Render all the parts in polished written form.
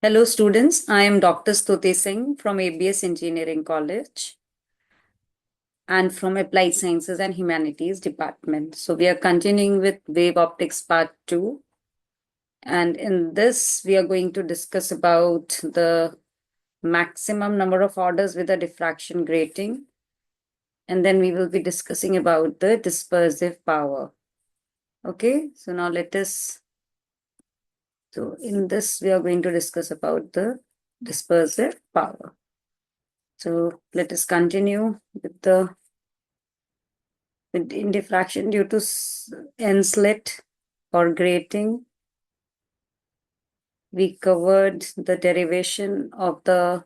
Hello students, I am Dr. Stuti Singh from ABS Engineering College and from Applied Sciences and Humanities Department. So we are continuing with Wave Optics Part 2, and in this we are going to discuss about the maximum number of orders with a diffraction grating, and then we will be discussing about the dispersive power. Okay, so now so in this we are going to discuss about the dispersive power. So let us continue with the in diffraction due to end slit or grating. We covered the derivation of the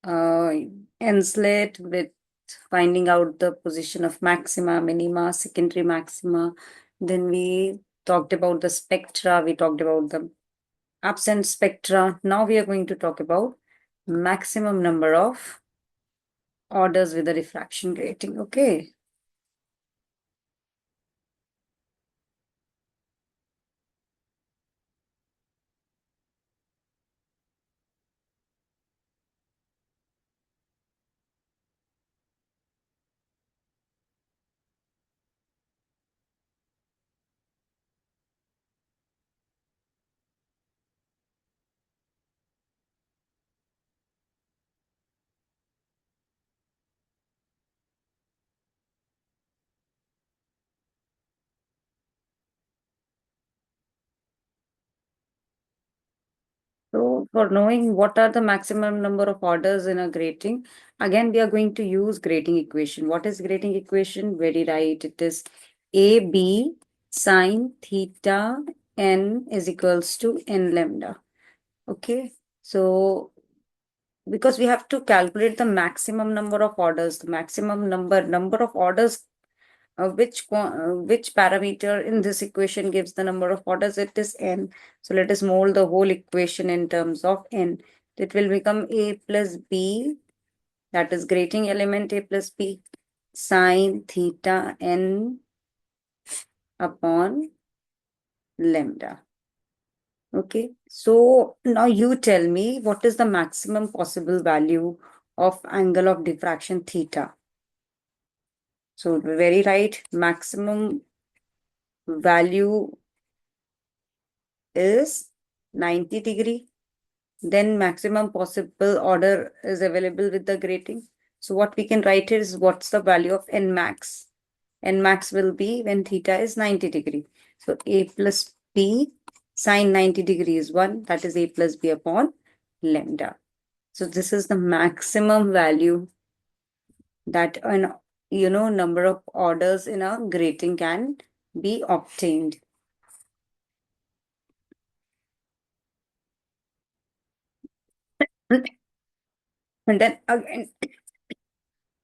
end slit with finding out the position of maxima, minima, secondary maxima. Then we talked about the spectra. We talked about the absent spectra. Now we are going to talk about maximum number of orders with a diffraction grating. Okay. So for knowing what are the maximum number of orders in a grating, again, we are going to use grating equation. What is grating equation? Very right. It is AB sine theta n is equals to n lambda. Okay. So because we have to calculate the maximum number of orders, the maximum number of orders, which parameter in this equation gives the number of orders? It is n. So let us mold the whole equation in terms of n. It will become a plus b, that is grating element a plus b, sine theta n upon lambda. Okay, so now you tell me what is the maximum possible value of angle of diffraction theta. So very right, maximum value is 90 degree. Then maximum possible order is available with the grating. So what we can write is what's the value of n max. N max will be when theta is 90 degree. So a plus b sine 90 degree is 1. That is a plus b upon lambda. So this is the maximum value that an number of orders in a grating can be obtained. And then again,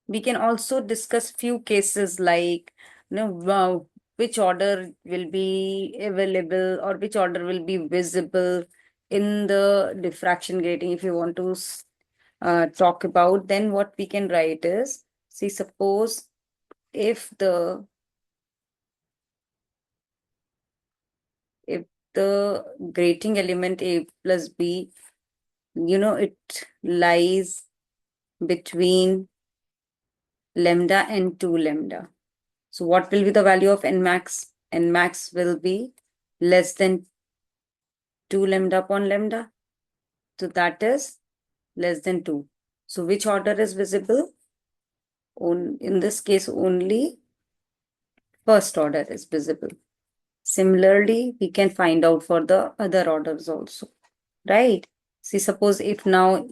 we can also discuss few cases like, which order will be available or which order will be visible in the diffraction grating. If you want to talk about, then what we can write is, see, suppose if the grating element a plus b, it lies between lambda and 2 lambda. So what will be the value of n max? N max will be less than 2 lambda upon lambda. So that is less than 2. So which order is visible? In this case, only first order is visible. Similarly, we can find out for the other orders also, right? See, suppose if now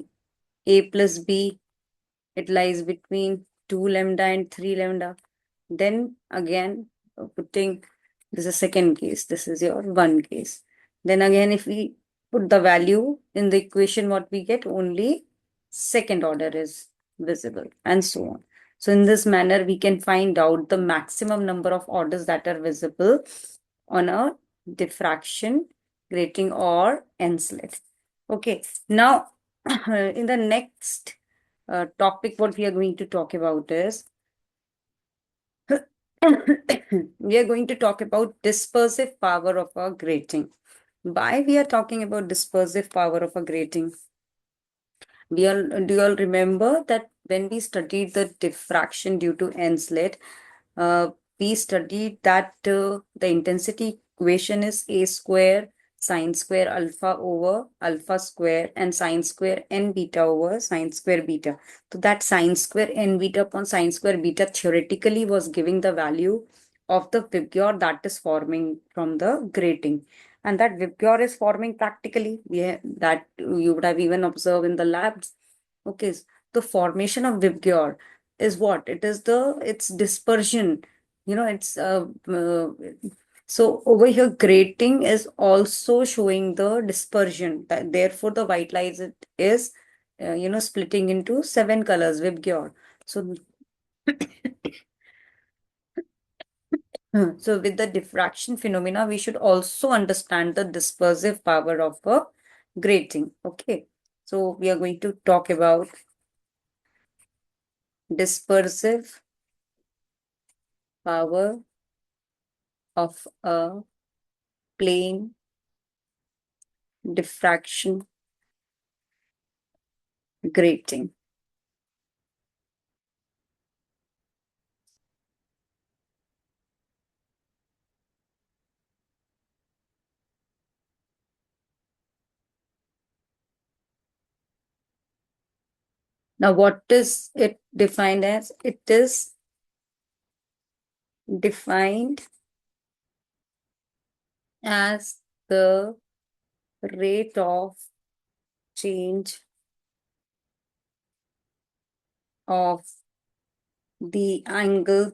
a plus b, it lies between 2 lambda and 3 lambda. Then again, putting this is second case, this is your one case. Then again, if we put the value in the equation, what we get? Only second order is visible, and so on. So in this manner, we can find out the maximum number of orders that are visible on a diffraction grating or end slit. Okay, now in the next topic, what we are going to talk about is we are going to talk about dispersive power of a grating. Why we are talking about dispersive power of a grating? Do you all remember that when we studied the diffraction due to Enslet, uh, we studied that the intensity equation is a square sine square alpha over alpha square and sine square n beta over sine square beta. So that sine square n beta upon sine square beta theoretically was giving the value of the vibgyor that is forming from the grating. And that vibgyor is forming practically. That you would have even observed in the labs. Okay, the formation of vibgyor is what? It is its dispersion. It's so over here grating is also showing the dispersion. Therefore, the white light is splitting into 7 colors vibgyor. So so with the diffraction phenomena, we should also understand the dispersive power of a grating. Okay, so we are going to talk about dispersive power of a plane diffraction grating. Now, what is it defined as? It is defined as the rate of change of the angle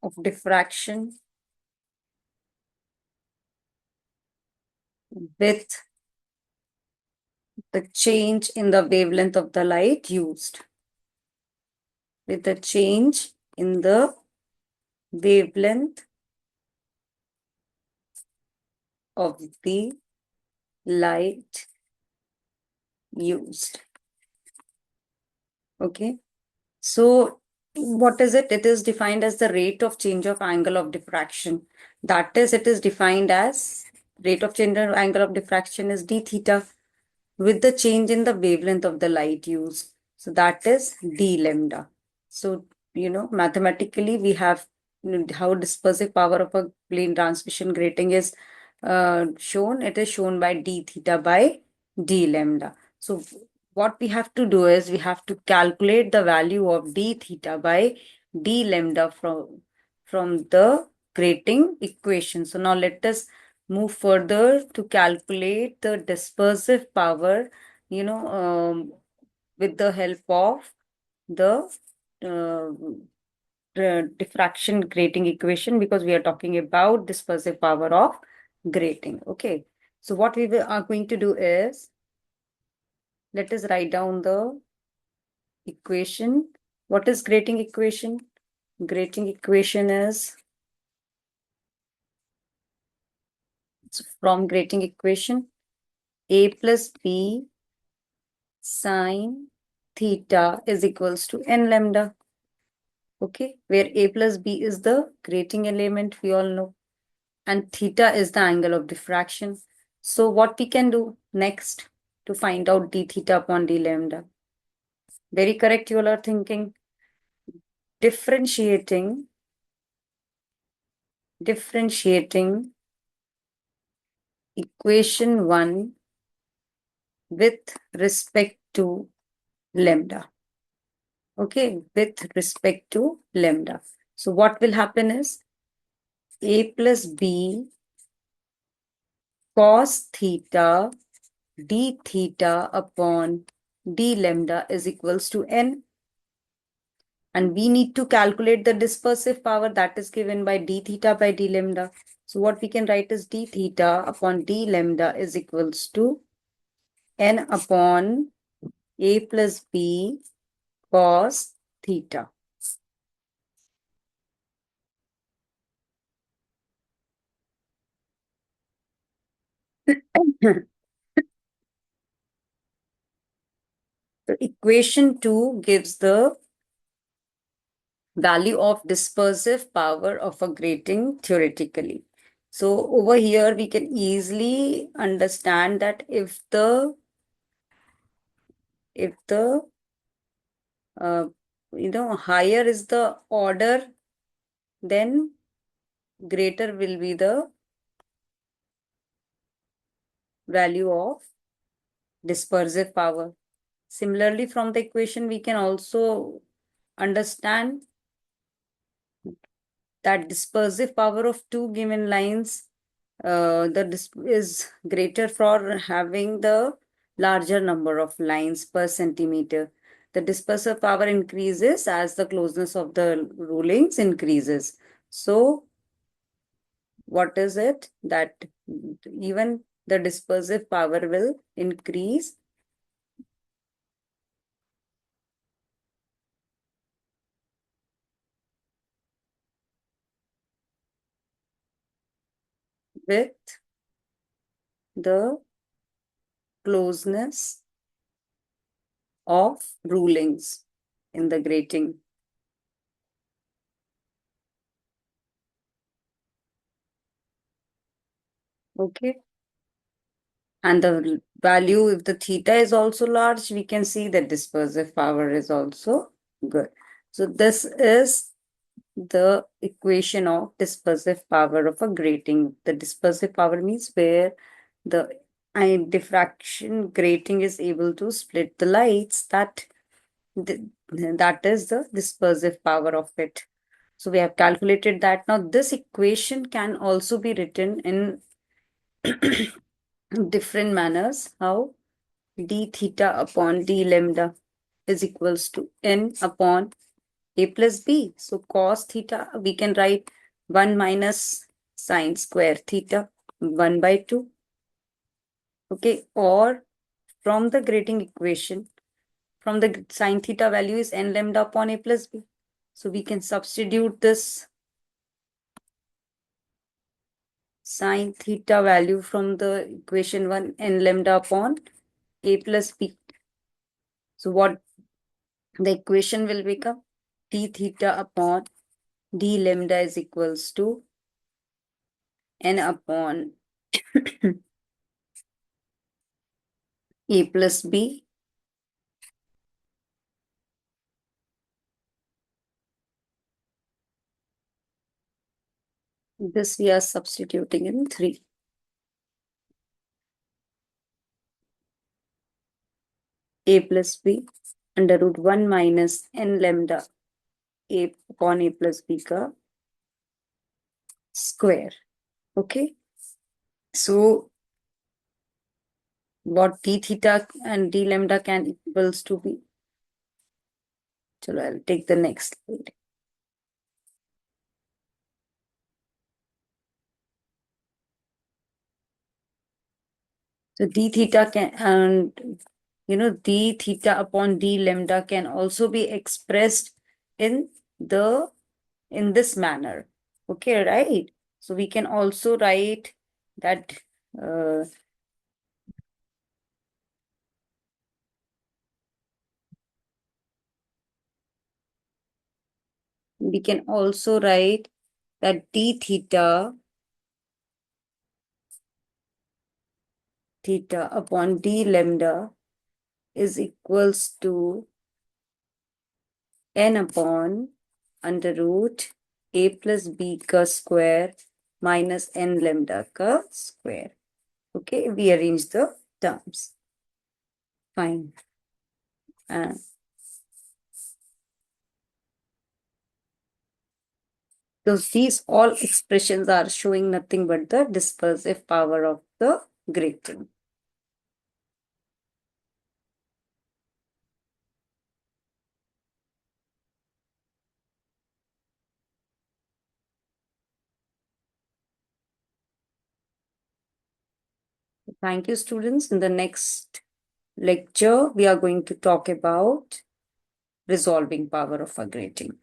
of diffraction with the change in the wavelength of the light used. With the change in the wavelength of the light used. Okay. So what is it? It is defined as the rate of change of angle of diffraction. That is, it is defined as rate of change of angle of diffraction is d theta with the change in the wavelength of the light used. So that is d lambda. So, mathematically we have how dispersive power of a plane transmission grating is shown. It is shown by d theta by d lambda. So what we have to do is we have to calculate the value of d theta by d lambda from the grating equation. So now let us move further to calculate the dispersive power, with the help of the diffraction grating equation, because we are talking about dispersive power of grating. Okay, so what are going to do is, let us write down the equation. What is grating equation? Grating equation is, from grating equation, a plus b sine theta is equals to n lambda. Okay, where a plus b is the grating element, we all know, and theta is the angle of diffraction. So what we can do next to find out d theta upon d lambda? Very correct, you all are thinking. Differentiating equation 1 with respect to lambda. Okay, with respect to lambda. So what will happen is a plus b cos theta d theta upon d lambda is equals to n. And we need to calculate the dispersive power that is given by d theta by d lambda. So what we can write is d theta upon d lambda is equals to n upon a plus b cos theta. So equation 2 gives the value of dispersive power of a grating theoretically. So over here, we can easily understand that if the uh, higher is the order, then greater will be the value of dispersive power. Similarly, from the equation, we can also understand that dispersive power of two given lines is greater for having the larger number of lines per centimeter. The dispersive power increases as the closeness of the rulings increases. So, what is it? That even the dispersive power will increase with the closeness of rulings in the grating. Okay. And the value, if the theta is also large, we can see that dispersive power is also good. So this is the equation of dispersive power of a grating. The dispersive power means where the diffraction grating is able to split the lights. That is the dispersive power of it. So we have calculated that. Now this equation can also be written in different manners. How? D theta upon D lambda is equals to N upon A plus B. So cos theta, we can write 1 minus sine square theta 1 by 2. Okay, or from the grating equation, from the sine theta value is N lambda upon A plus B. So we can substitute this sine theta value from the equation 1 N lambda upon A plus B. So what the equation will become? D theta upon D lambda is equals to N upon A plus B. This we are substituting in 3. A plus B under root 1 minus N lambda A upon A plus B ka square. Okay. So what d theta and d lambda can equals to be? So I'll take the next slide. So d theta can, and d theta upon d lambda can also be expressed in this manner. Okay, right? So we can also write that we can also write that d theta upon d lambda is equals to n upon under root a plus b ka square minus n lambda ka square. Okay, we arrange the terms. Fine. So these all expressions are showing nothing but the dispersive power of the grating. Thank you, students. In the next lecture, we are going to talk about resolving power of a grating.